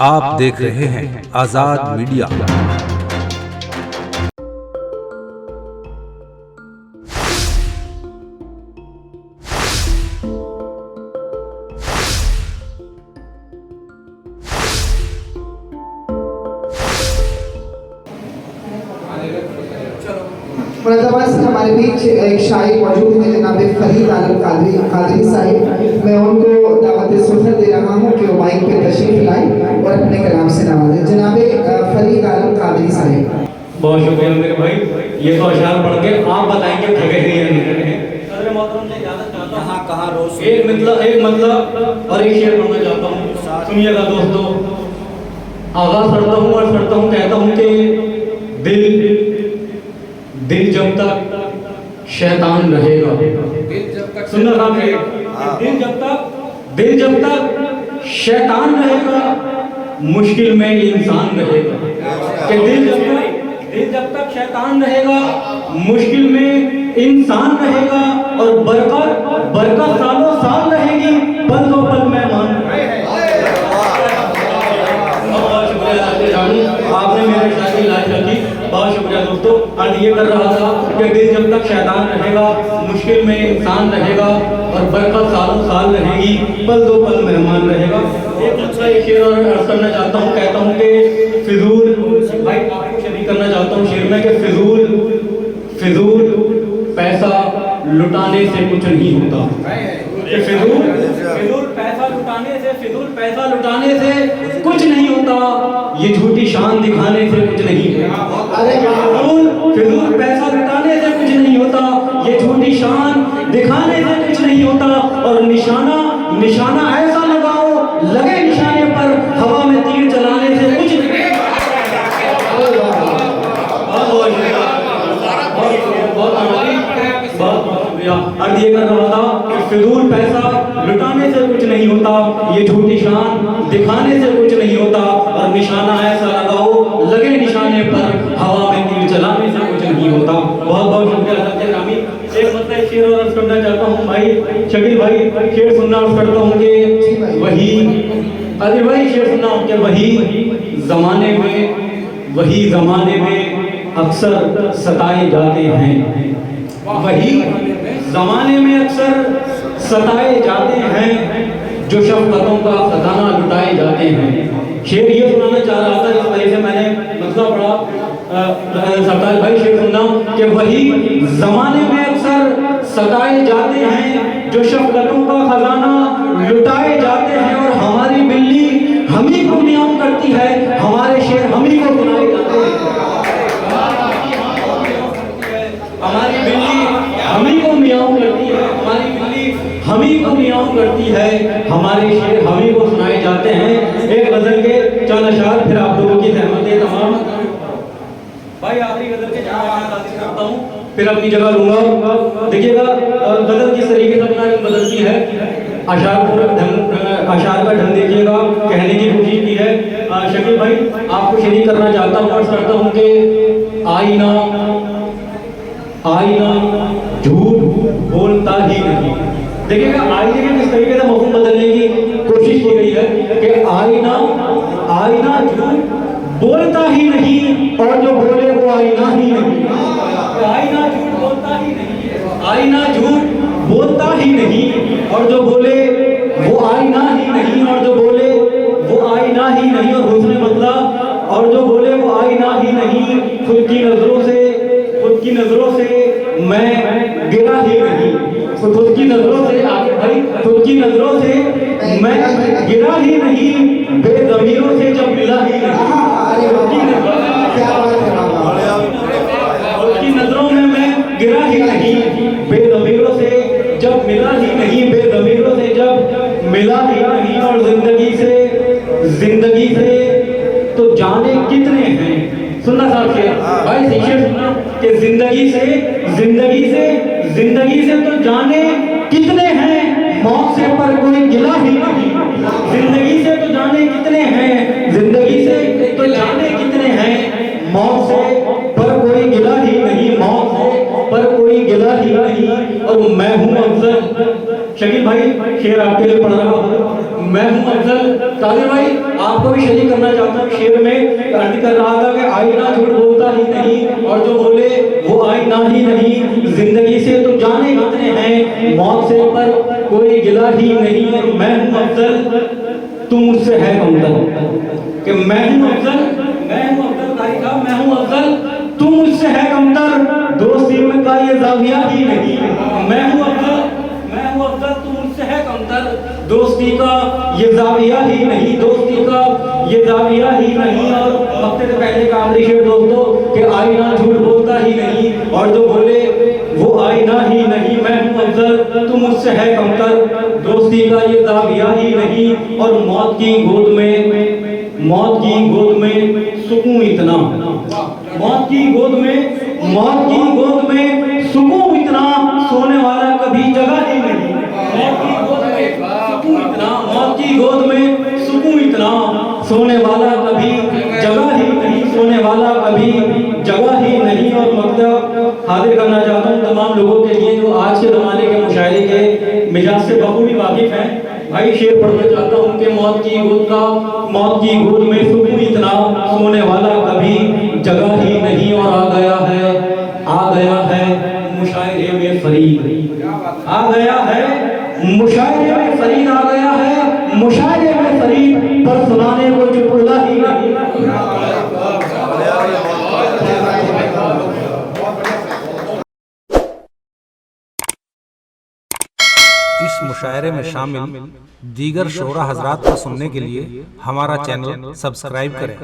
आप देख रहे हैं आजाद मीडिया। मुरादाबाद से हमारे बीच एक शायर मौजूद है जनाब फरीद आलम कादरी साहिब। मैं उनको दावत सुन्नत दे रहा हूँ कि वो माइक पे तशरीफ लाएं और अपने कलाम से नवाजें। जनाब फरीद आलम कादरी साहिब। बहुत शुक्रिया मेरे भाई। ये तो अशार पढ़ के आप बताएंगे ठगे हैं या नहीं ठगे हैं। कहाँ रोज एक मतलब और एक शेर पढ़ना चाहता हूँ, सुनिएगा दोस्तों। आगाज पढ़ता हूँ और पढ़ता हूँ, कहता हूँ कि दिल जब तक शैतान रहेगा, सुनना काम है। दिल जब तक शैतान रहेगा, मुश्किल में इंसान रहेगा। कि दिल जब तक शैतान रहेगा, मुश्किल में इंसान रहेगा, और बरकत सालों साल रहेगी, पल दो पल मेहमान। आपने मेरे साथ ही लाज रखी, बहुत शुक्रिया दोस्तों। अर्ज ये कर रहा था कि दिल जब तक शैतान रहेगा, मुश्किल में इंसान रहेगा, और बरकत सालों साल रहेगी, पल दो पल मेहमान रहेगा। एक अच्छा एक शेर और अर्ज करना चाहता हूँ, कहता हूँ कि फिजूल भाई आपको शरीक करना चाहता हूँ शेर में कि फिजूल पैसा लुटाने से कुछ नहीं होता। फिजूल पैसा लुटाने से कुछ नहीं होता, ये झूठी शान दिखाने से कुछ नहीं होता। फिजूल पैसा लुटाने से कुछ नहीं होता, ये झूठी शान दिखाने से कुछ नहीं होता, और निशाना ऐसा लगाओ लगे निशाने पर, हवा में तीर चलाने से कुछ नहीं। अर्ज ये कर रहा था कि फिजूल पैसा लुटाने से कुछ नहीं होता, ये झूठी शान दिखाने से कुछ नहीं होता, और निशाना ऐसा लगाओ लगे निशाने पर, हवा में तीर चलाने से कुछ नहीं होता। बहुत बहुत शुक्रिया सबके नामी। एक मतलब शेर और अर्ज करना चाहता हूँ भाई शकील भाई, शेर सुनना अर्ज करता हूँ कि वही शेर सुनना कि वही जमाने में अक्सर सताए जाते हैं, वही जमाने में अक्सर सताए जाते हैं, जो शफ़क़तों का खजाना लुटाए जाते हैं। शेर ये सुनाना चाह रहा था, इस वजह से मैंने मतलब पढ़ा सरदार भाई शेर सुना कि वही जमाने में अक्सर सताए जाते हैं, जो शफ़क़तों का खजाना लुटाए जाते हैं, और हमारी बिल्ली हम ही को मियाऊं करती है, हमारे शेर हम ही को सुनाए जाते हैं। हमारी बिल्ली हम ही को मियाऊं करती है, हमारी बिल्ली हम ही को मियाऊं करती है, हमारे शेर हम ही को सुनाए जाते हैं। एक गजल के चंद अशार, फिर आप लोगों की सहमत तमाम भाई आखिरी गजल के चंद करता हूँ, फिर अपनी जगह लूंगा। देखिएगा गजल किस तरीके से अपना बदल की है, अशार का ढंग देखिएगा, कहने की कोशिश की है। शकील भाई आपको शरीक करना चाहता हूँ, अर्ज करता हूँ कि आईना झूठ बोलता ही नहीं। देखिएगा आईने के किस तरीके से मफहूम बदलने की कोशिश की गई है कि आईना झूठ बोलता ही नहीं, और जो बोले वो आईना ही नहीं। आईना झूठ बोलता ही नहीं, आईना झूठ बोलता ही नहीं, और जो बोले वो आईना ही नहीं, और जो बोले वो आईना ही नहीं, और हुस्न बदला, और जो बोले वो आईना ही नहीं। खुद की नजरों से मैं गिरा ही नहीं, खुद की नजरों से भाई, खुद की नजरों से मैं गिरा ही नहीं, बेज़मीरों से जब मिला ही नहीं। खुद की नजरों में मैं गिरा ही नहीं, बेज़मीरों से जब मिला ही नहीं, बेज़मीरों से जब मिला ही नहीं। और जिंदगी से तो जाने कितने हैं, सुनना साहब शेर भाई शेर सुनना कि जिंदगी से तो जाने कितने हैं, मौत से पर कोई गिला ही नहीं। जिंदगी से तो जाने कितने हैं, जिंदगी से तो जाने कितने हैं, मौत से पर कोई गिला ही नहीं, मौत से पर कोई गिला ही नहीं। और मैं हूँ अफजल, शकील भाई शेर आपके लिए पढ़ रहा हूँ, मैं हूँ अफजल कादिर भाई आपको भी शरीक करना चाहता हूँ शेर में। अर्ज कर रहा था कि आईना झूठ बोलता ही नहीं और जो बोले वो आईना ही नहीं। जिंदगी से तो जाने कितने हैं, मौत से पर कोई गिला ही नहीं। और मैं हूँ अफजल तू मुझसे है कमतर, कि मैं हूँ अफजल कारी साहब, मैं हूँ अफजल तू मुझसे है कमतर। दोस्ती में का ये जाविया ही नहीं। मैं हूँ अफजल तू मुझसे है कमतर। दोस्ती का ये जाविया ही नहीं, दोस्ती का ये जाविया ही नहीं। और वक्त से पहले का आखिरी शेर दोस्तों कि आईना झूठ बोलता ही नहीं और जो बोले वो आईना ही नहीं। मैं हूँ अफजल तू मुझसे है कमतर। दोस्ती का ये जाविया ही नहीं। और मौत की गोद में सुकून इतना, मौत की गोद में सुकून इतना, सोने वाला कभी जगह ही नहीं। मौत की गोद में सुकून इतना, सोने वाला कभी जगह ही नहीं, सोने वाला कभी जगह ही नहीं। और मकतब हाजिर करना चाहता हूँ तमाम लोगों के लिए जो आज के ज़माने के मुशायरे के मिजाज से बखूबी वाकिफ हैं। भाई शेर पढ़ना चाहता हूँ कि मौत की गोद में सुकून इतना, सोने वाला कभी जगह ही नहीं। और आ गया है मुशायरे में फरीद, आ गया है मुशायरे में फरीद, आ गया है मुशायरे में फरीद, पर सुनाने को चुपला ही नहीं। इस मुशायरे में शामिल दीगर शोरा हजरात को सुनने के लिए हमारा चैनल सब्सक्राइब करें।